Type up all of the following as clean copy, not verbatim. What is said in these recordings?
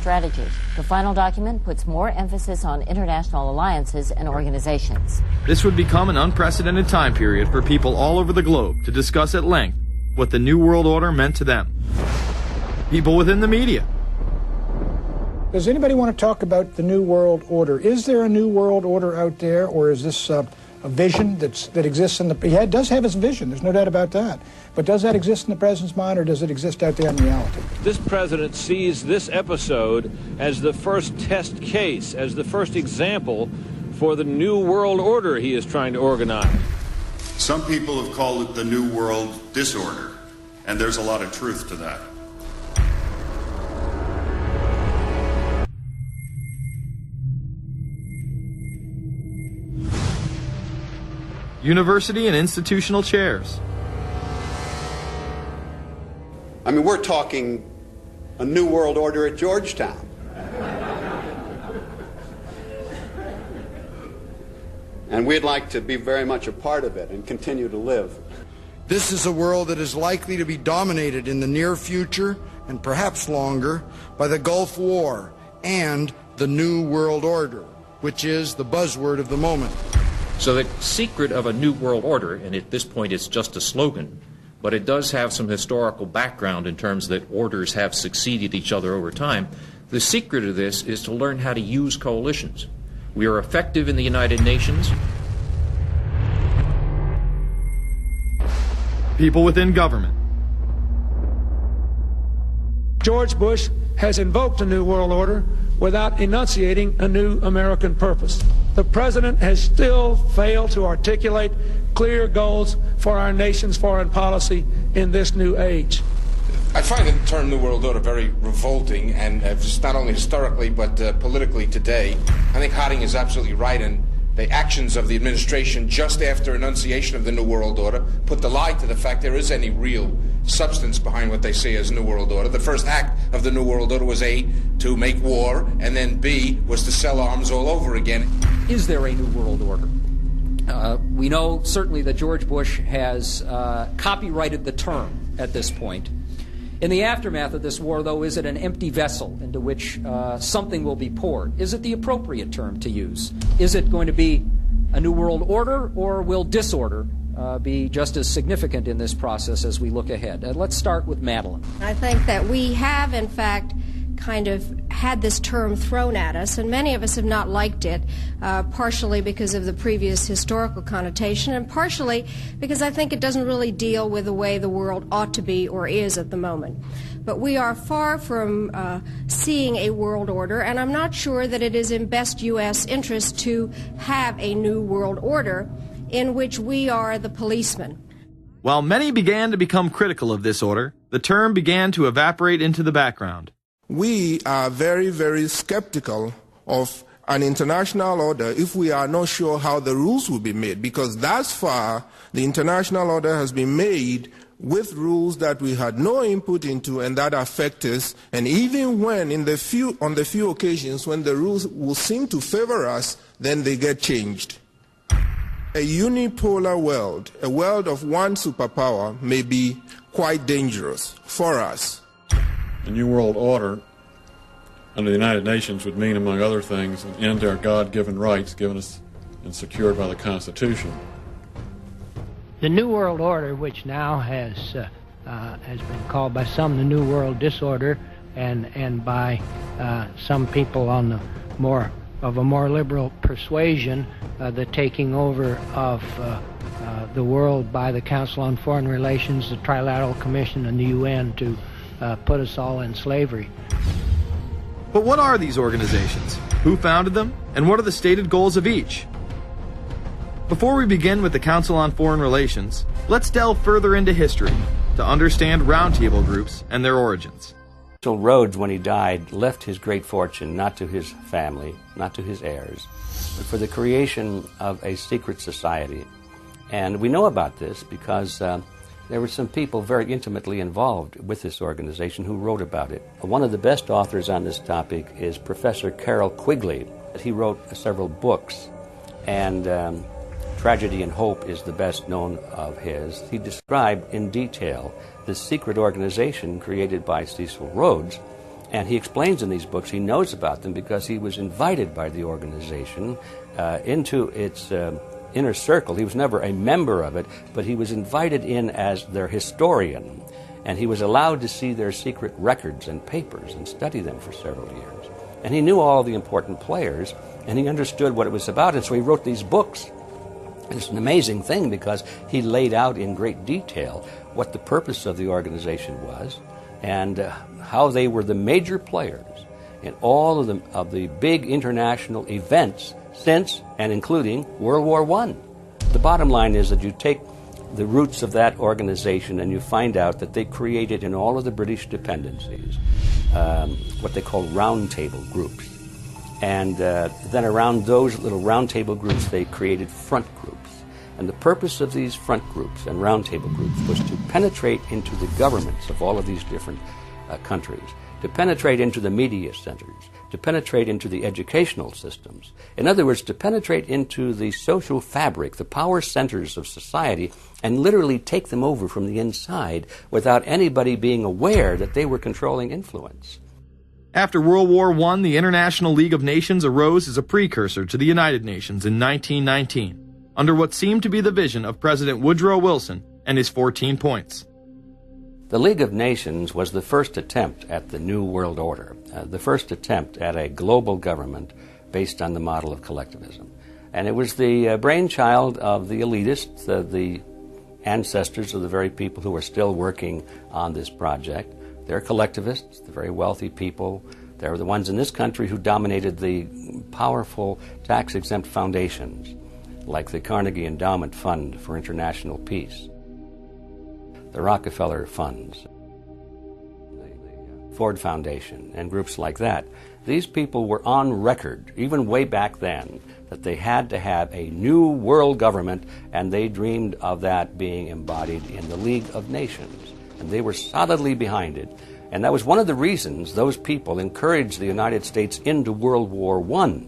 strategy. The final document puts more emphasis on international alliances and organizations. This would become an unprecedented time period for people all over the globe to discuss at length what the New World Order meant to them. People within the media. Does anybody want to talk about the New World Order? Is there a New World Order out there, or is this a vision that exists in the... Yeah, it does have its vision, there's no doubt about that. But does that exist in the president's mind, or does it exist out there in reality? This president sees this episode as the first test case, as the first example for the New World Order he is trying to organize. Some people have called it the New World Disorder, and there's a lot of truth to that. University and institutional chairs. I mean, we're talking a New World Order at Georgetown. And we'd like to be very much a part of it and continue to live. This is a world that is likely to be dominated in the near future, and perhaps longer, by the Gulf War and the New World Order, which is the buzzword of the moment. So the secret of a New World Order, and at this point it's just a slogan, but it does have some historical background in terms that orders have succeeded each other over time. The secret of this is to learn how to use coalitions. We are effective in the United Nations. People within government. George Bush has invoked a New World Order without enunciating a new American purpose. The president has still failed to articulate clear goals for our nation's foreign policy in this new age. I find the term New World Order very revolting, and just not only historically but politically today. I think Harding is absolutely right, and the actions of the administration just after enunciation of the New World Order put the lie to the fact there is any real substance behind what they say as New World Order. The first act of the New World Order was A, to make war, and then B, was to sell arms all over again. Is there a New World Order? We know certainly that George Bush has copyrighted the term at this point. In the aftermath of this war, though, is it an empty vessel into which something will be poured? Is it the appropriate term to use? Is it going to be a New World Order, or will disorder be just as significant in this process as we look ahead? Let's start with Madeline. I think that we have, in fact, kind of had this term thrown at us, and many of us have not liked it, partially because of the previous historical connotation, and partially because I think it doesn't really deal with the way the world ought to be or is at the moment. But we are far from seeing a world order, and I'm not sure that it is in best U.S. interest to have a new world order in which we are the policeman. While many began to become critical of this order, the term began to evaporate into the background. We are very, very skeptical of an international order if we are not sure how the rules will be made, because thus far the international order has been made with rules that we had no input into and that affect us, and even when on the few occasions when the rules will seem to favor us, then they get changed. A unipolar world, a world of one superpower, may be quite dangerous for us. The New World Order under the United Nations would mean, among other things, an end to our God-given rights given us and secured by the Constitution. The New World Order, which now has been called by some the New World Disorder, and by some people on the more liberal persuasion, the taking over of the world by the Council on Foreign Relations, the Trilateral Commission, and the UN to put us all in slavery. But what are these organizations? Who founded them? And what are the stated goals of each? Before we begin with the Council on Foreign Relations, let's delve further into history to understand roundtable groups and their origins. Rhodes, when he died, left his great fortune not to his family, not to his heirs, but for the creation of a secret society. And we know about this because there were some people very intimately involved with this organization who wrote about it. One of the best authors on this topic is Professor Carroll Quigley. He wrote several books, and Tragedy and Hope is the best known of his. He described in detail the secret organization created by Cecil Rhodes And he explains in these books, he knows about them because he was invited by the organization into its inner circle. He was never a member of it, but he was invited in as their historian. And he was allowed to see their secret records and papers and study them for several years. And he knew all the important players, and he understood what it was about, and so he wrote these books. It's an amazing thing because he laid out in great detail what the purpose of the organization was and how they were the major players in all of the big international events since and including World War I. The bottom line is that you take the roots of that organization and you find out that they created in all of the British dependencies what they call roundtable groups. And then around those little roundtable groups they created front groups. And the purpose of these front groups and roundtable groups was to penetrate into the governments of all of these different countries, to penetrate into the media centers, to penetrate into the educational systems. In other words, to penetrate into the social fabric, the power centers of society, and literally take them over from the inside without anybody being aware that they were controlling influence. After World War I, the International League of Nations arose as a precursor to the United Nations in 1919, under what seemed to be the vision of President Woodrow Wilson and his 14 points. The League of Nations was the first attempt at the New World Order, the first attempt at a global government based on the model of collectivism. And it was the brainchild of the elitists, the ancestors of the very people who are still working on this project. They're collectivists, the very wealthy people. They're the ones in this country who dominated the powerful tax-exempt foundations, like the Carnegie Endowment Fund for International Peace, the Rockefeller Funds, the Ford Foundation, and groups like that. These people were on record, even way back then, that they had to have a new world government, and they dreamed of that being embodied in the League of Nations. And they were solidly behind it. And that was one of the reasons those people encouraged the United States into World War I,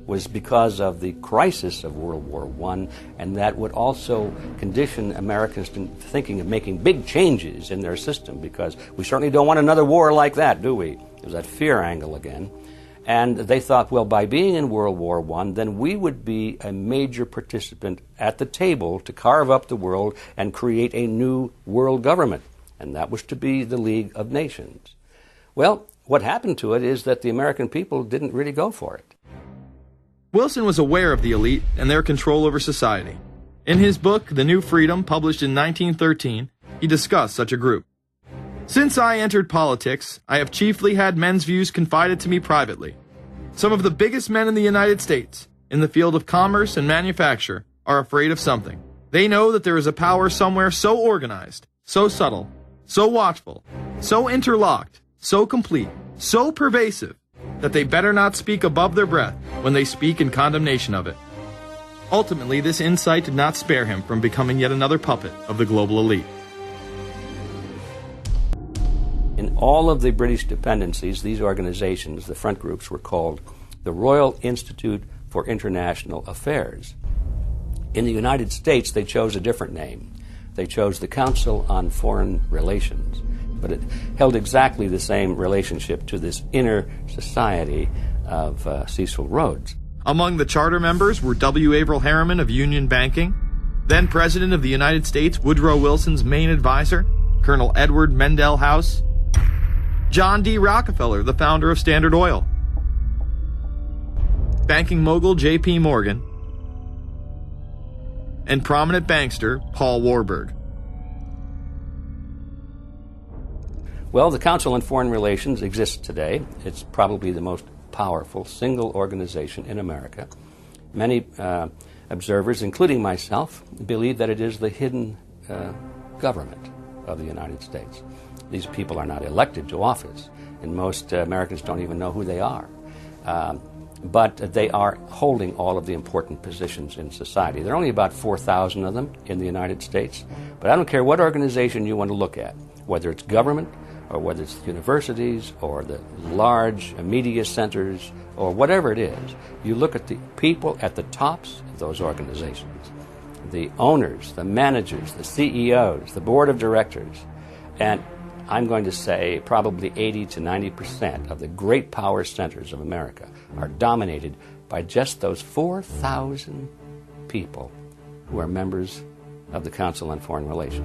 was because of the crisis of World War I, and that would also condition Americans to thinking of making big changes in their system, because we certainly don't want another war like that, do we? There's that fear angle again. And they thought, well, by being in World War I, then we would be a major participant at the table to carve up the world and create a new world government. And that was to be the League of Nations. Well, what happened to it is that the American people didn't really go for it. Wilson was aware of the elite and their control over society. In his book, The New Freedom, published in 1913, he discussed such a group. Since I entered politics, I have chiefly had men's views confided to me privately. Some of the biggest men in the United States, in the field of commerce and manufacture, are afraid of something. They know that there is a power somewhere so organized, so subtle, so watchful, so interlocked, so complete, so pervasive, that they better not speak above their breath when they speak in condemnation of it. Ultimately, this insight did not spare him from becoming yet another puppet of the global elite. In all of the British dependencies, these organizations, the front groups, were called the Royal Institute for International Affairs. In the United States, they chose a different name. They chose the Council on Foreign Relations, but it held exactly the same relationship to this inner society of Cecil Rhodes. Among the charter members were W. Averill Harriman of Union Banking, then President of the United States Woodrow Wilson's main advisor, Colonel Edward Mendell House, John D. Rockefeller, the founder of Standard Oil, banking mogul J.P. Morgan, and prominent bankster Paul Warburg. Well, the Council on Foreign Relations exists today. It's probably the most powerful single organization in America. Many observers, including myself, believe that it is the hidden government of the United States. These people are not elected to office, and most Americans don't even know who they are. But they are holding all of the important positions in society. There are only about 4,000 of them in the United States, but I don't care what organization you want to look at, whether it's government, or whether it's universities, or the large media centers, or whatever it is. You look at the people at the tops of those organizations, the owners, the managers, the CEOs, the board of directors, and I'm going to say probably 80 to 90% of the great power centers of America are dominated by just those 4,000 people who are members of the Council on Foreign Relations.